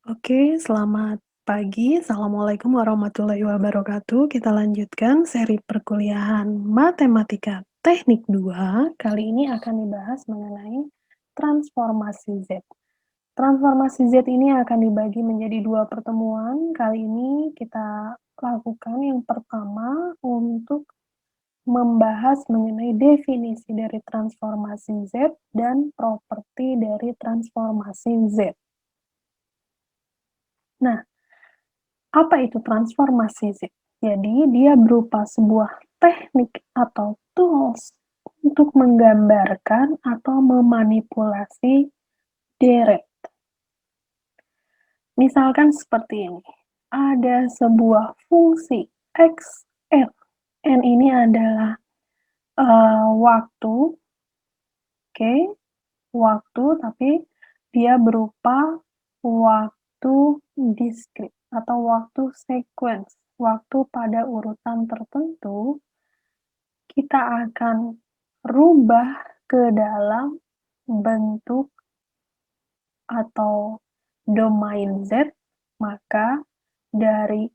Oke, selamat pagi. Assalamualaikum warahmatullahi wabarakatuh. Kita lanjutkan seri perkuliahan Matematika Teknik 2. Kali ini akan dibahas mengenai transformasi Z. Transformasi Z ini akan dibagi menjadi dua pertemuan. Kali ini kita lakukan yang pertama untuk membahas mengenai definisi dari transformasi Z dan properti dari transformasi Z. Nah, apa itu transformasi Z? Jadi, dia berupa sebuah teknik atau tools untuk menggambarkan atau memanipulasi deret. Misalkan seperti ini, ada sebuah fungsi x, n. N ini adalah waktu, oke, waktu, tapi dia berupa waktu diskrit atau waktu sequence, waktu pada urutan tertentu, kita akan rubah ke dalam bentuk atau domain Z, maka dari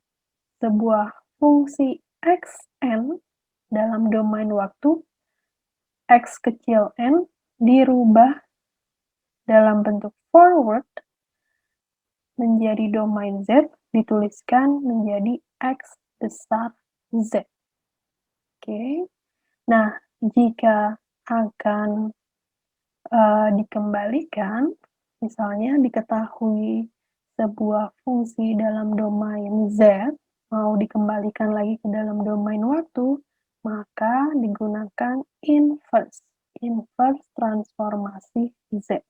sebuah fungsi xn dalam domain waktu, x kecil n dirubah dalam bentuk forward menjadi domain Z, dituliskan menjadi X besar Z. Oke. Nah, jika akan dikembalikan, misalnya diketahui sebuah fungsi dalam domain Z, mau dikembalikan lagi ke dalam domain waktu, maka digunakan inverse transformasi Z.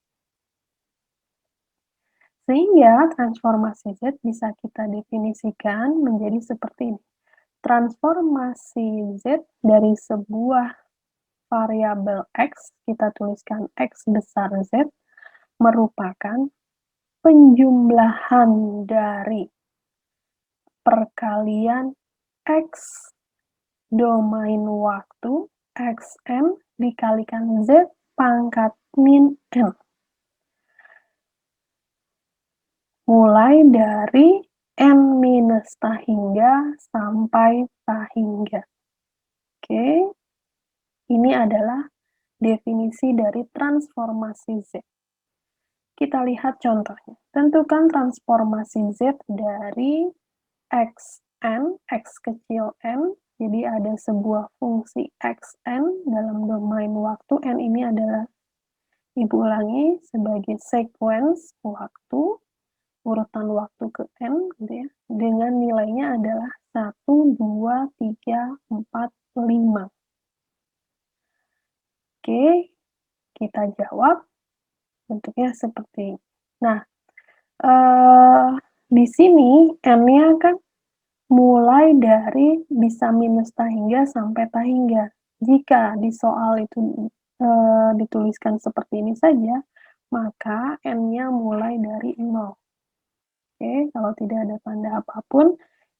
Sehingga transformasi Z bisa kita definisikan menjadi seperti ini. Transformasi Z dari sebuah variabel X, kita tuliskan X besar Z, merupakan penjumlahan dari perkalian X domain waktu Xn dikalikan Z pangkat min N. Mulai dari N minus tahingga sampai tahingga. Oke, ini adalah definisi dari transformasi Z. Kita lihat contohnya. Tentukan transformasi Z dari Xn, X kecil n, jadi ada sebuah fungsi Xn dalam domain waktu, n ini adalah, ibu ulangi, sebagai sequence waktu, urutan waktu ke n, gitu ya, dengan nilainya adalah 1, 2, 3, 4, 5. Oke, kita jawab, bentuknya seperti ini. Nah, di sini n-nya kan mulai dari bisa minus tahingga sampai tahingga. Jika di soal itu dituliskan seperti ini saja, maka n-nya mulai dari 0. Oke, kalau tidak ada tanda apapun,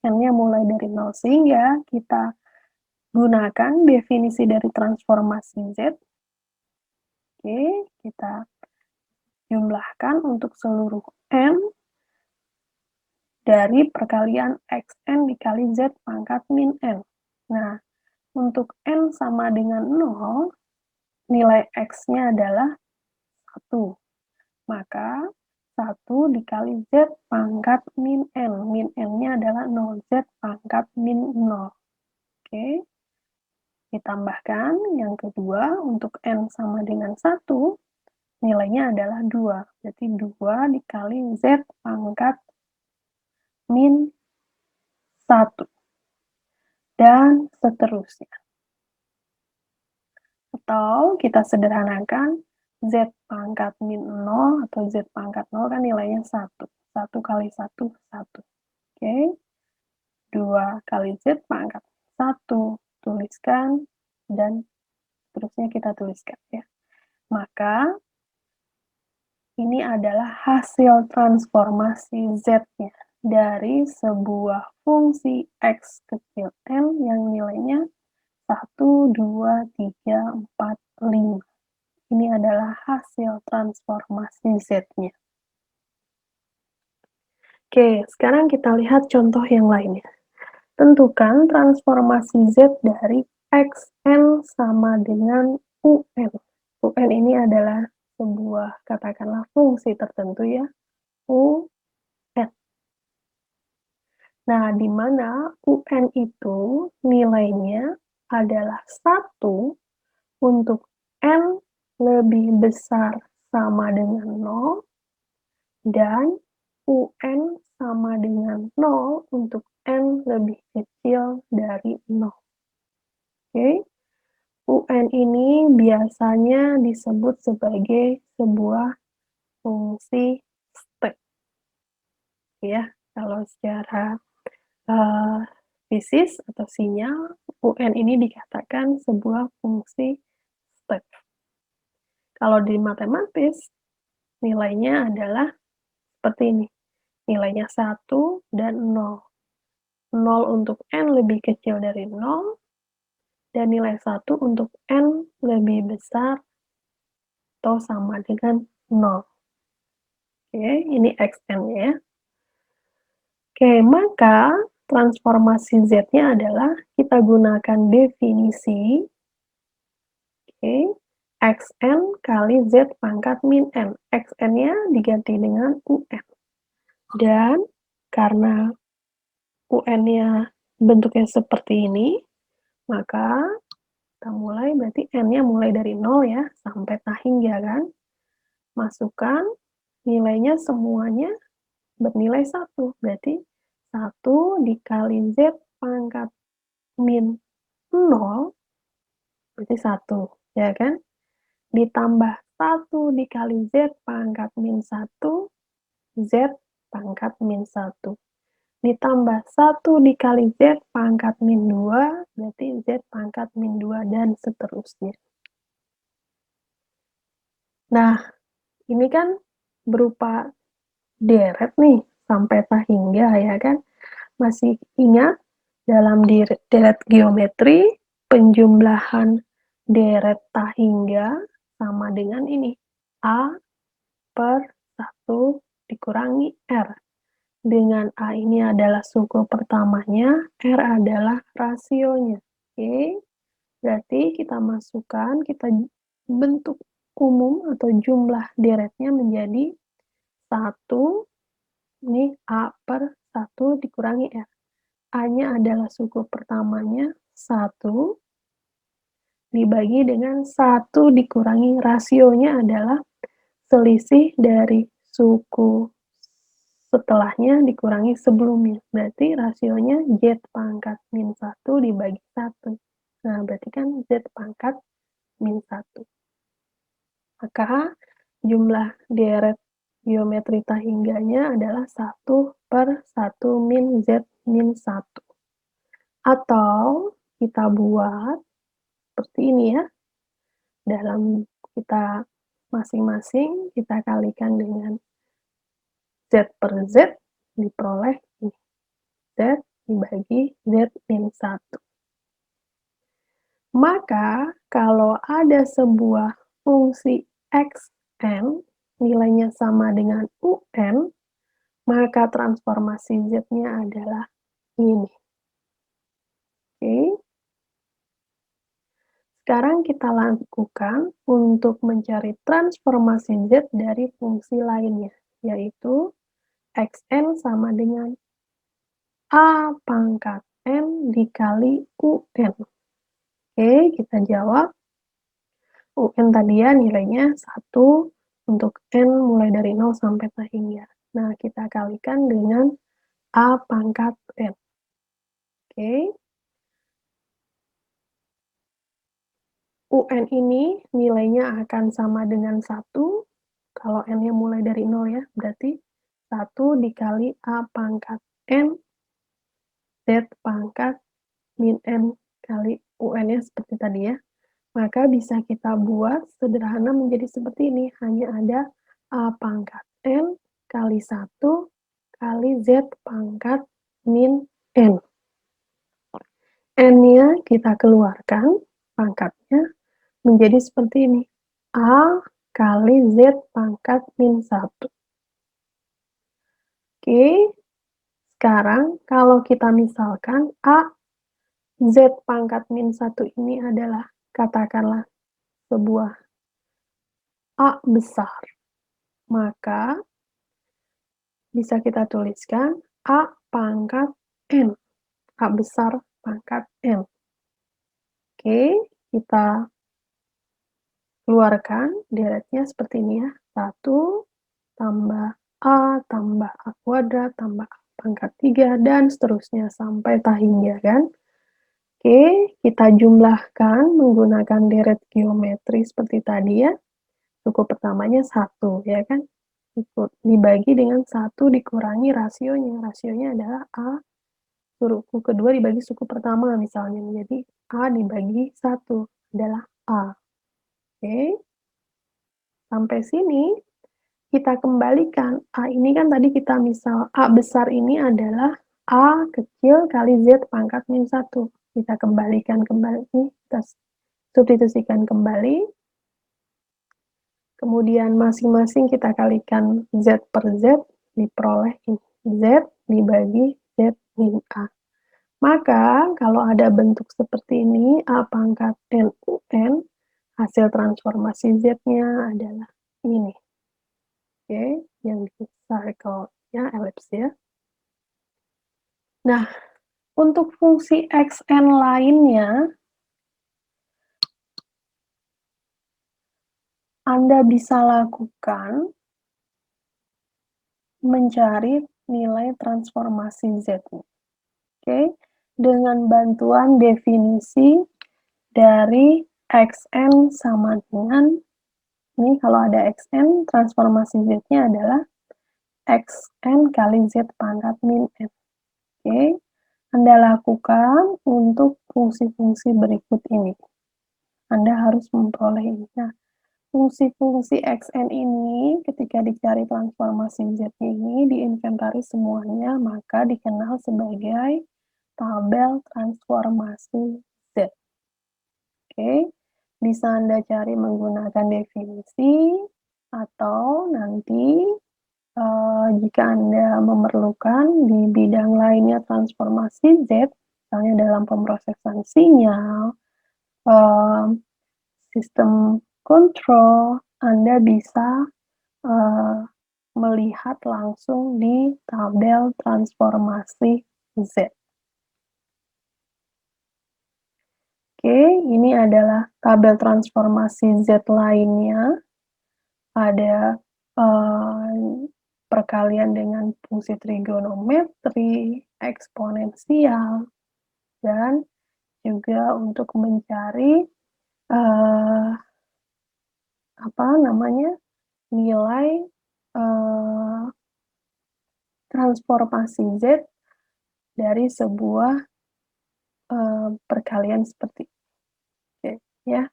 n-nya mulai dari 0. Sehingga kita gunakan definisi dari transformasi Z. Oke, kita jumlahkan untuk seluruh n dari perkalian xn dikali Z pangkat min N. Nah, untuk N sama dengan 0, nilai X-nya adalah 1. Maka 1 dikali Z pangkat min N. Min N-nya adalah 0. Z pangkat min 0. Oke. Ditambahkan yang kedua, untuk N sama dengan 1, nilainya adalah 2. Jadi 2 dikali Z pangkat min 1. Dan seterusnya. Atau kita sederhanakan, Z pangkat min 0 atau Z pangkat 0 kan nilainya 1. 1 kali 1, 1. Oke. 2 kali Z pangkat 1. Tuliskan, dan seterusnya kita tuliskan, ya. Maka, ini adalah hasil transformasi Z-nya dari sebuah fungsi X kecil n yang nilainya 1, 2, 3, 4, 5. Ini adalah hasil transformasi Z-nya. Oke, sekarang kita lihat contoh yang lainnya. Tentukan transformasi Z dari Xn sama dengan UN. UN ini adalah sebuah katakanlah fungsi tertentu ya, UN. Nah, di mana UN itu nilainya adalah 1 untuk N lebih besar sama dengan 0 dan UN sama dengan 0 untuk N lebih kecil dari 0. Oke, UN ini biasanya disebut sebagai sebuah fungsi step ya, kalau secara Eee, fisis atau sinyal, UN ini dikatakan sebuah fungsi step. Kalau di matematis, nilainya adalah seperti ini, nilainya 1 dan 0. 0 untuk N lebih kecil dari 0, dan nilai 1 untuk N lebih besar atau sama dengan 0. Oke, ini Xn ya. Oke, maka transformasi Z-nya adalah kita gunakan definisi. Oke, Xn kali Z pangkat min N. Xn-nya diganti dengan UN. Dan karena UN-nya bentuknya seperti ini, maka kita mulai berarti N-nya mulai dari 0 ya, sampai tahingga kan. Masukkan nilainya semuanya bernilai 1. Berarti 1 dikali Z pangkat min 0, berarti 1, ya kan? Ditambah 1 dikali Z pangkat min 1, Z pangkat min 1. Ditambah 1 dikali Z pangkat min 2, berarti Z pangkat min 2, dan seterusnya. Nah, ini kan berupa deret nih, sampai tahingga ya kan? Masih ingat dalam deret geometri, penjumlahan deret tahingga sama dengan ini, A per 1 dikurangi R. Dengan A ini adalah suku pertamanya, R adalah rasionya. Oke, berarti kita masukkan, kita bentuk umum atau jumlah deretnya menjadi 1, ini A per 1 dikurangi R. A-nya adalah suku pertamanya, 1, dibagi dengan 1 dikurangi rasionya adalah selisih dari suku setelahnya dikurangi sebelumnya. Berarti rasionya Z pangkat min 1 dibagi 1. Nah, berarti kan Z pangkat min 1. Maka jumlah deret geometri tahingganya adalah 1 per 1 min Z min 1. Atau kita buat seperti ini ya. Dalam kita masing-masing kita kalikan dengan Z per Z diperoleh Z dibagi Z min 1. Maka kalau ada sebuah fungsi Xn nilainya sama dengan UN, maka transformasi Z-nya adalah ini. Oke. Sekarang kita lakukan untuk mencari transformasi Z dari fungsi lainnya, yaitu Xn sama dengan A pangkat N dikali UN. Oke, kita jawab. UN tadi ya nilainya 1 untuk N mulai dari 0 sampai tahingga. Nah, kita kalikan dengan A pangkat N. Oke. UN ini nilainya akan sama dengan 1, kalau N-nya mulai dari 0 ya, berarti 1 dikali A pangkat N, Z pangkat min N kali UN-nya seperti tadi ya. Maka bisa kita buat sederhana menjadi seperti ini, hanya ada A pangkat N kali 1 kali Z pangkat min N. N-nya kita keluarkan, pangkatnya menjadi seperti ini, A kali Z pangkat min 1. Oke, Sekarang kalau kita misalkan A, Z pangkat min 1 ini adalah katakanlah sebuah A besar, maka bisa kita tuliskan A pangkat N, A besar pangkat N. Oke, kita keluarkan deretnya seperti ini ya. 1 tambah A tambah A kuadrat tambah A pangkat 3 dan seterusnya sampai hingga kan. Oke, kita jumlahkan menggunakan deret geometri seperti tadi ya. Suku pertamanya 1 ya kan. Dibagi dengan 1 dikurangi rasionya. Rasionya adalah A suku kedua dibagi suku pertama misalnya. Jadi A dibagi 1 adalah A. Oke. Sampai sini kita kembalikan. A ini kan tadi kita misal A besar ini adalah A kecil kali Z pangkat min 1. Kita kembalikan kembali, kita substitusikan kembali. Kemudian masing-masing kita kalikan Z per Z, diperoleh Z dibagi Z min A. Maka kalau ada bentuk seperti ini, A pangkat NUN, hasil transformasi Z-nya adalah ini. Oke, yang di circle-nya elips ya. Nah, untuk fungsi Xn lainnya, Anda bisa lakukan mencari nilai transformasi Z. Oke, dengan bantuan definisi dari Xn sama dengan, ini kalau ada Xn, transformasi Z-nya adalah Xn kali Z pangkat min N. Oke, Anda lakukan untuk fungsi-fungsi berikut ini. Anda harus memperoleh ini. Nah, fungsi-fungsi Xn ini ketika dicari transformasi Z ini diinventaris semuanya, maka dikenal sebagai tabel transformasi Z. Oke, bisa Anda cari menggunakan definisi atau nanti jika Anda memerlukan di bidang lainnya transformasi Z, misalnya dalam pemrosesan sinyal, sistem kontrol, Anda bisa melihat langsung di tabel transformasi Z. Oke, ini adalah tabel transformasi Z lainnya. Ada perkalian dengan fungsi trigonometri, eksponensial, dan juga untuk mencari nilai transformasi Z dari sebuah perkalian seperti ini, ya.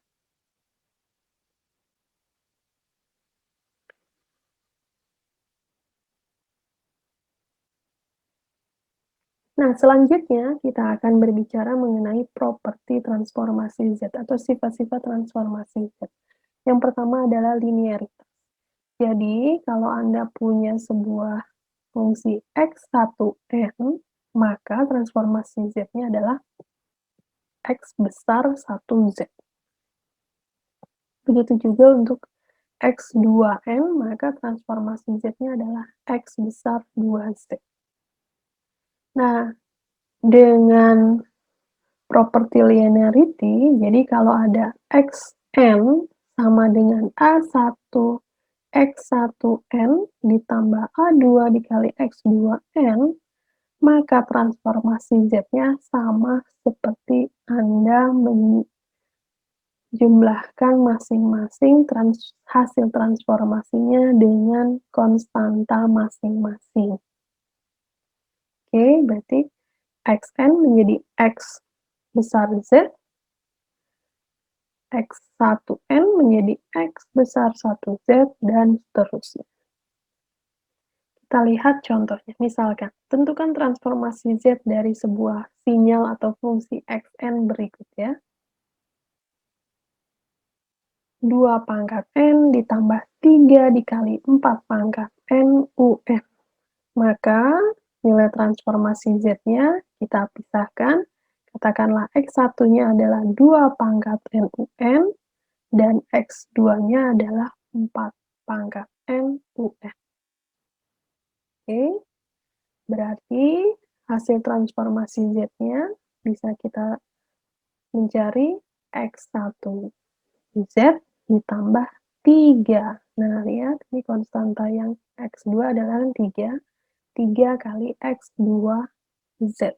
Nah, selanjutnya kita akan berbicara mengenai properti transformasi Z atau sifat-sifat transformasi Z. Yang pertama adalah linearitas. Jadi, kalau Anda punya sebuah fungsi X1N, maka transformasi Z-nya adalah X besar 1Z. Begitu juga untuk X2N, maka transformasi Z-nya adalah X besar 2Z. Nah, dengan properti linearity, jadi kalau ada Xn sama dengan A1 X1N ditambah A2 dikali X2N, maka transformasi Z-nya sama seperti Anda menjumlahkan masing-masing hasil transformasinya dengan konstanta masing-masing. Oke, berarti Xn menjadi X besar Z, X1N menjadi X besar 1Z, dan seterusnya. Kita lihat contohnya. Misalkan, tentukan transformasi Z dari sebuah sinyal atau fungsi Xn berikut ya. 2 pangkat N ditambah 3 dikali 4 pangkat N UN. Maka, nilai transformasi Z-nya kita pisahkan, katakanlah X1-nya adalah 2 pangkat NUN, dan X2-nya adalah 4 pangkat NUN. Oke, berarti hasil transformasi Z-nya bisa kita mencari X1 Z ditambah 3. Nah, lihat ini konstanta yang X2 adalah 3. 3 kali X2 Z.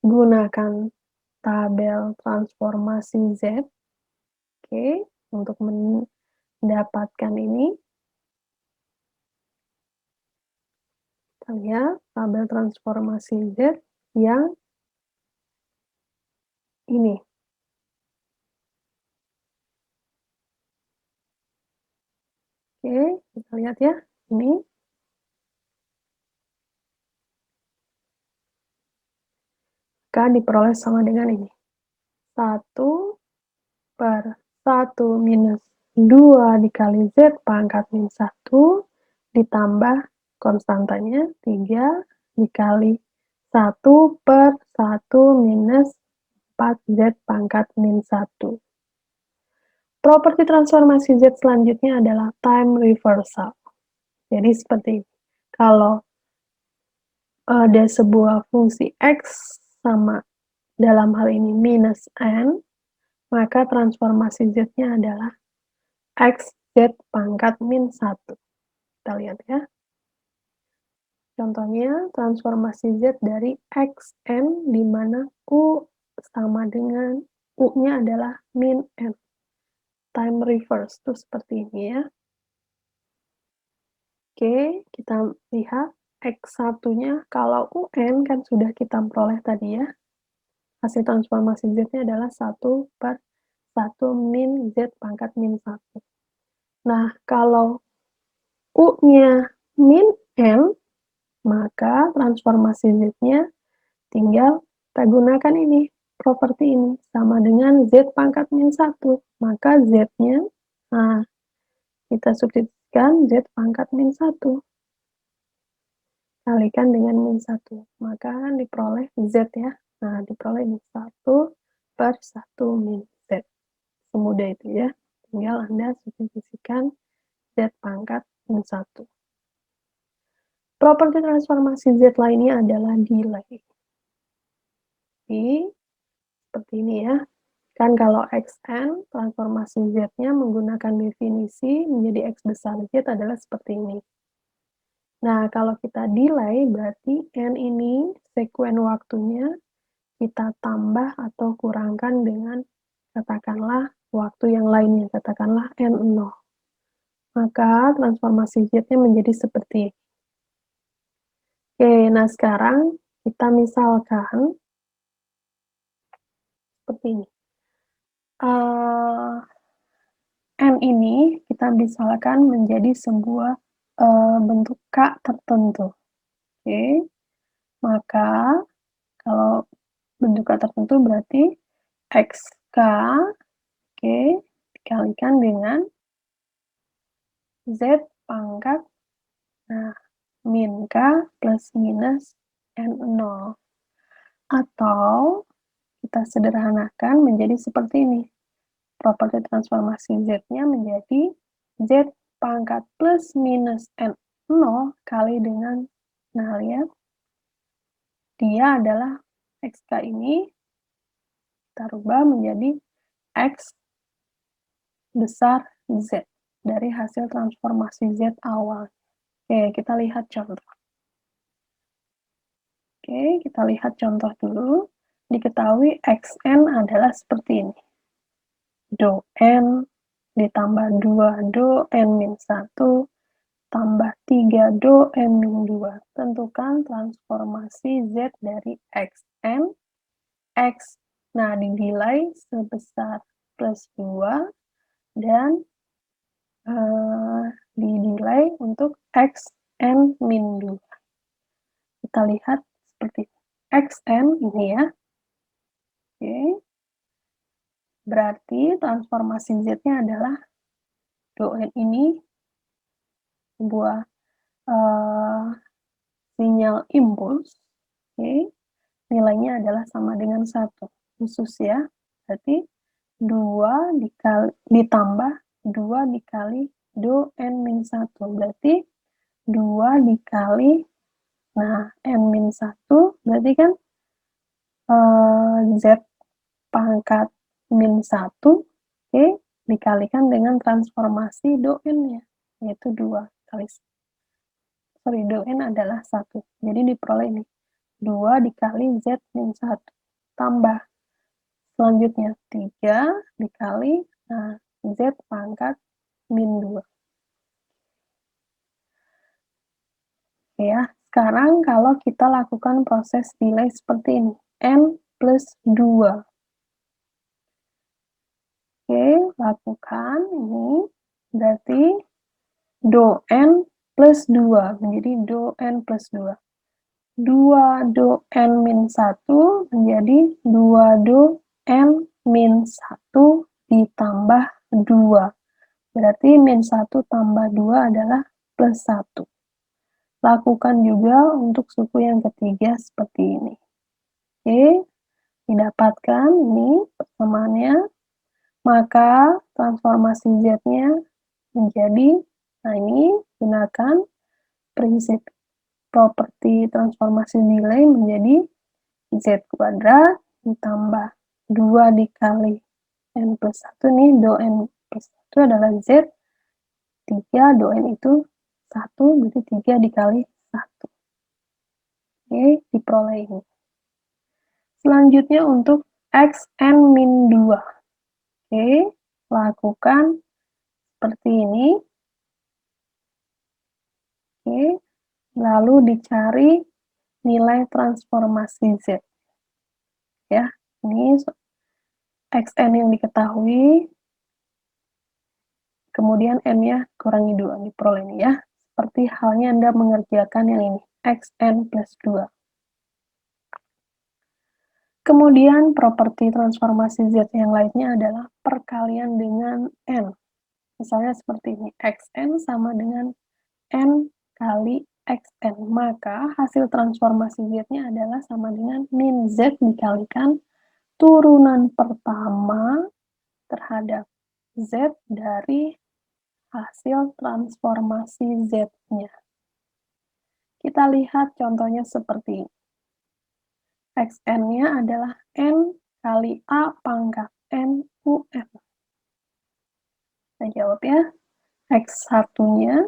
Gunakan tabel transformasi Z. Oke, untuk mendapatkan ini, kita lihat tabel transformasi Z yang ini. Oke, kita lihat ya, ini. Maka diperoleh sama dengan ini. 1 per 1 minus 2 dikali Z pangkat min 1 ditambah konstantanya 3 dikali 1 per 1 minus 4Z pangkat min 1. Properti transformasi Z selanjutnya adalah time reversal. Jadi seperti ini. Kalau ada sebuah fungsi X sama dalam hal ini minus N, maka transformasi Z-nya adalah XZ pangkat min 1. Kita lihat ya. Contohnya, transformasi Z dari XN, di mana U sama dengan U-nya adalah min N. Time reverse itu seperti ini ya. Oke, kita lihat X1-nya, kalau UN kan sudah kita peroleh tadi ya. Hasil transformasi Z-nya adalah 1 per 1 min Z pangkat min 1. Nah, kalau U-nya min N, maka transformasi Z-nya tinggal kita gunakan ini, properti ini, sama dengan Z pangkat min 1. Maka Z-nya, nah, kita substitusikan Z pangkat min 1. Kalikan dengan min 1. Maka kan diperoleh Z ya. Nah, diperoleh ini 1 per 1 min Z. Semudah itu ya. Tinggal Anda substitusikan Z pangkat min 1. Properti transformasi Z lainnya adalah delay. Jadi, seperti ini ya. Kan kalau Xn, transformasi Z-nya menggunakan definisi menjadi X besar Z adalah seperti ini. Nah, kalau kita delay, berarti N ini sekuen waktunya kita tambah atau kurangkan dengan katakanlah waktu yang lainnya, katakanlah N0. Maka transformasi Z-nya menjadi seperti ini. Oke, nah sekarang kita misalkan seperti ini. N ini kita misalkan menjadi sebuah bentuk K tertentu. Oke, maka kalau bentuk K tertentu berarti XK, oke, dikalikan dengan Z pangkat, nah, min K plus minus N0. Atau kita sederhanakan menjadi seperti ini. Properti transformasi Z-nya menjadi Z pangkat plus minus N0 kali dengan, nah lihat, dia adalah XK ini, kita rubah menjadi X besar Z dari hasil transformasi Z awal. Oke, kita lihat contoh. Oke, kita lihat contoh dulu. Diketahui Xn adalah seperti ini. Do N ditambah 2 do N min 1 tambah 3 do N min 2. Tentukan transformasi Z dari Xn. X, nah dinilai sebesar plus 2 dan dinilai untuk Xn min 2. Kita lihat seperti Xn ini ya. Oke. Berarti transformasi Z-nya adalah do N ini sebuah sinyal impuls, oke, nilainya adalah sama dengan 1, khusus ya. Berarti 2 ditambah 2 dikali do n min 1, berarti 2 dikali, nah, n min 1 berarti kan, Z pangkat min 1, oke, dikalikan dengan transformasi do n-nya, yaitu 2 kali, do n adalah 1. Jadi diperoleh ini, 2 dikali Z min 1, tambah, selanjutnya 3 dikali, nah, Z pangkat min 2. Oke ya, sekarang kalau kita lakukan proses delay seperti ini, N plus 2. Oke, lakukan ini, berarti do n plus 2 menjadi do n plus 2. 2 do n min 1 menjadi 2 do n min 1 ditambah 2. Berarti min 1 tambah 2 adalah plus 1. Lakukan juga untuk suku yang ketiga seperti ini. Oke, didapatkan ini persamaannya, maka transformasi Z-nya menjadi, nah ini gunakan prinsip properti transformasi nilai menjadi Z kuadrat ditambah 2 dikali n plus 1 nih, do n plus 1 adalah Z, 3 do n itu 1, berarti 3 dikali 1. Oke, diperoleh ini. Selanjutnya untuk xn min 2. Oke, lakukan seperti ini. Oke, lalu dicari nilai transformasi Z. Ya, ini xn yang diketahui, kemudian n-nya kurangi 2, diperoleh ini ya. Seperti halnya Anda mengerjakan yang ini, xn plus 2. Kemudian properti transformasi Z yang lainnya adalah perkalian dengan N. Misalnya seperti ini, Xn sama dengan N kali Xn. Maka hasil transformasi Z-nya adalah sama dengan min Z dikalikan turunan pertama terhadap Z dari hasil transformasi Z-nya. Kita lihat contohnya seperti ini. Xn-nya adalah N kali A pangkat N UN. Kita jawab ya. X1-nya,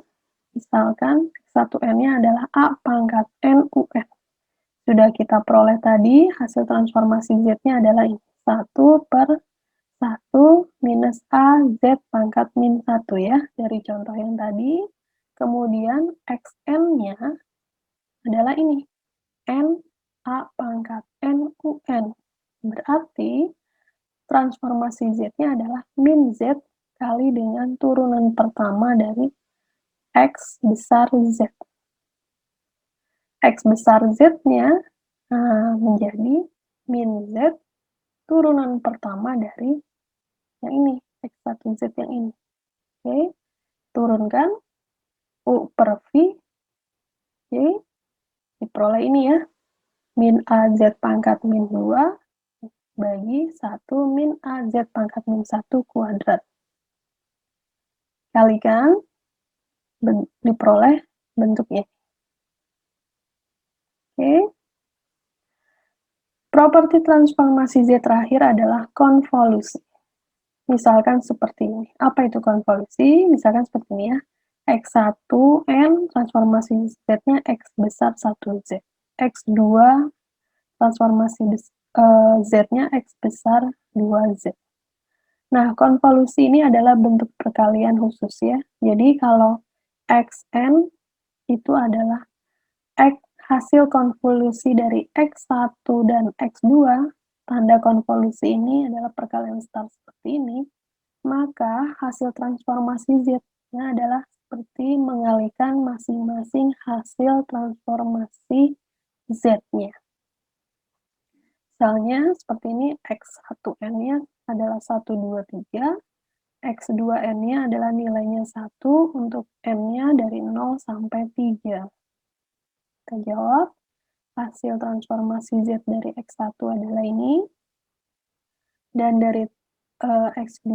misalkan X1N-nya adalah A pangkat N UN. Sudah kita peroleh tadi, hasil transformasi Z-nya adalah ini. 1 per 1 minus A Z pangkat min 1 ya, dari contoh yang tadi. Kemudian Xn-nya adalah ini. N A pangkat N UN. Berarti transformasi Z-nya adalah min Z kali dengan turunan pertama dari X besar Z. X besar Z-nya menjadi min Z turunan pertama dari yang ini, X1Z yang ini. Oke, turunkan U per V. Oke, diperoleh ini ya. Min AZ pangkat min 2 bagi 1 min AZ pangkat min 1 kuadrat. Kalikan, diperoleh bentuknya. Oke. Properti transformasi Z terakhir adalah konvolusi. Misalkan seperti ini. Apa itu konvolusi? Misalkan seperti ini ya. X1N transformasi Z-nya X besar 1Z. X2 transformasi Z-nya X besar 2Z. Nah, konvolusi ini adalah bentuk perkalian khusus ya. Jadi kalau Xn itu adalah hasil konvolusi dari X1 dan X2, tanda konvolusi ini adalah perkalian start seperti ini, maka hasil transformasi Z-nya adalah seperti mengalikan masing-masing hasil transformasi Z-nya. Misalnya seperti ini, X1N-nya adalah 1, 2, 3, X2N-nya adalah nilainya 1 untuk N-nya dari 0 sampai 3. Kita jawab, hasil transformasi Z dari X1 adalah ini, dan dari X2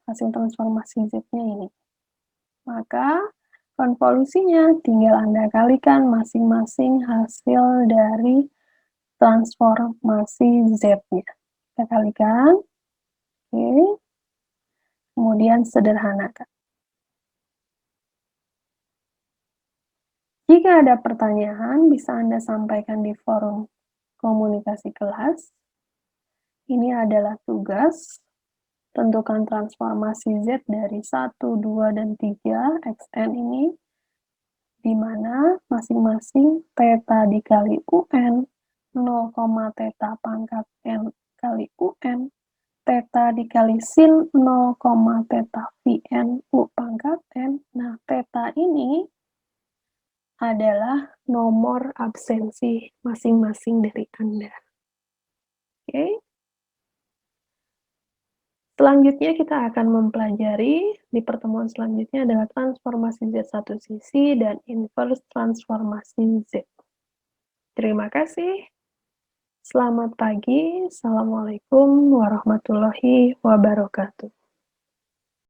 hasil transformasi Z-nya ini. Maka konvolusinya tinggal Anda kalikan masing-masing hasil dari transformasi Z-nya. Kita kalikan, oke, kemudian sederhanakan. Jika ada pertanyaan, bisa Anda sampaikan di forum komunikasi kelas. Ini adalah tugas. Tentukan transformasi Z dari 1, 2, dan 3 Xn ini, di mana masing-masing theta dikali UN, 0, theta pangkat N kali UN, theta dikali sin 0, theta Vn U pangkat N. Nah, theta ini adalah nomor absensi masing-masing dari Anda. Oke? Selanjutnya kita akan mempelajari di pertemuan selanjutnya adalah transformasi Z satu sisi dan inverse transformasi Z. Terima kasih. Selamat pagi. Assalamualaikum warahmatullahi wabarakatuh.